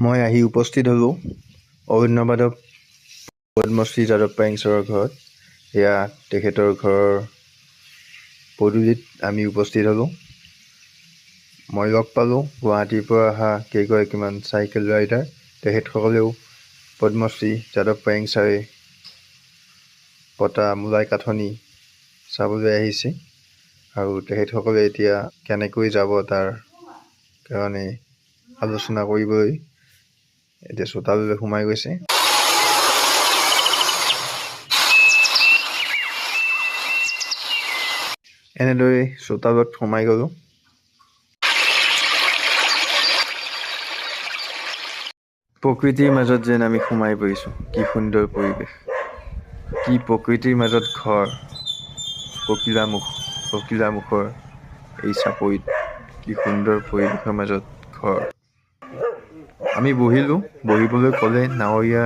মই আহি উপস্থিত হ'লোঁ অৰণ্যবাদক পদ্মশ্ৰী যাদৱ পায়েং ছাৰৰ ঘৰত। এয়া তেখেতৰ ঘৰৰ পদূলিত আমি উপস্থিত হ'লোঁ। মই লগ পালোঁ গুৱাহাটীৰ পৰা অহা কেইগৰাকীমান চাইকেল ৰাইডাৰ। তেখেতসকলেও পদ্মশ্ৰী যাদৱ পায়েং ছাৰে পতা মূলাই কাঠনি চাবলৈ আহিছে আৰু তেখেতসকলে এতিয়া কেনেকৈ যাব তাৰ কাৰণে আলোচনা কৰিবলৈ এতিয়া চোতাললৈ সোমাই গৈছে। এনেদৰে চোতালত সোমাই গ'লোঁ। প্ৰকৃতিৰ মাজত যেন আমি সোমাই পৰিছোঁ। কি সুন্দৰ পৰিৱেশ, কি প্ৰকৃতিৰ মাজত ঘৰ। পকিলামুখৰ এই চাপৰিত কি সুন্দৰ পৰিৱেশৰ মাজত ঘৰ। আমি বহিবলৈ ক'লে নাৱৰীয়া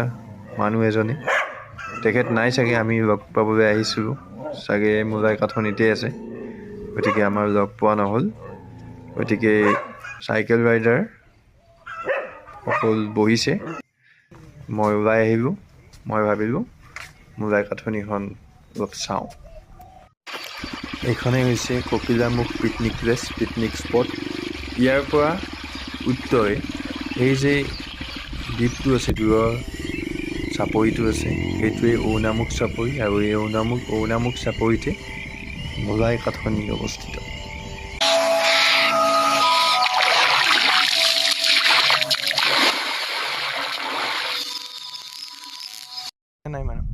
মানুহ এজনে। তেখেত নাই চাগে, আমি লগ পাবলৈ আহিছিলোঁ চাগে মূলাই কাঠনিতে আছে, গতিকে আমাৰ লগ পোৱা নহ'ল। গতিকে চাইকেল ৰাইডাৰ সকল বহিছে, মই ওলাই আহিলোঁ। মই ভাবিলোঁ মূলাই কাঠনিখন অলপ চাওঁ। এইখনেই হৈছে Kakilamukh picnic place, picnic spot. ইয়াৰ পৰা উত্তৰে এই যে দ্বীপটো আছে, দূৰৰ চাপৰিটো আছে, সেইটোৱে ঔনামুখ চাপৰি আৰু এই ঔনামুখ চাপৰিতে মূলাই কাঠনি অৱস্থিত। নাই মানুহ,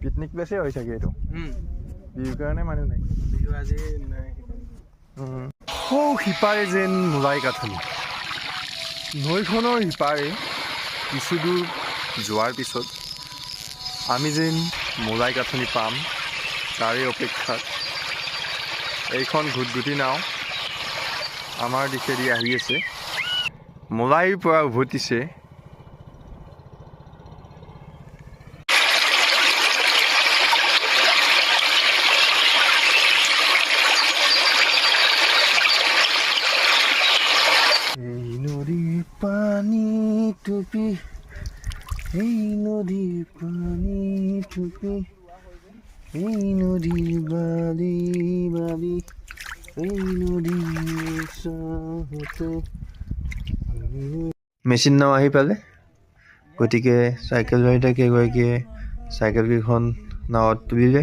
পিকনিক প্লেচেই হয় চাগে এইটো। বিহুৰ কাৰণে মানুহ নাই, বিহু আজি নাই। সিপাৰে যেন মূলাই কাঠনি। নৈখনৰ সিপাৰে কিছু দূৰ যোৱাৰ পিছত আমি যেন মূলাই কাঠনি পাম, তাৰে অপেক্ষাত এইখন ঘুটঘুটি নাও আমাৰ দিশেদি আহি আছে। মূলাইৰ পৰা উভতিছে এই নদীৰ পানী টুপি, এই নদীৰ পানী টুপি, এই নদীৰ বালি বালি, এই নদীৰ চাহতে। মেচিন নাও আহি পালে, গতিকে চাইকেল ৰাইডাৰ কেইগৰাকীয়ে চাইকেলকেইখন নাৱত তুলিলে,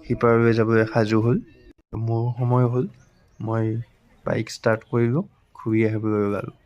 সিপাৰলৈ যাবলৈ সাজু হ'ল। মোৰ সময় হ'ল, মই বাইক ষ্টাৰ্ট কৰিলোঁ, ঘূৰি আহিবলৈ ওলালোঁ।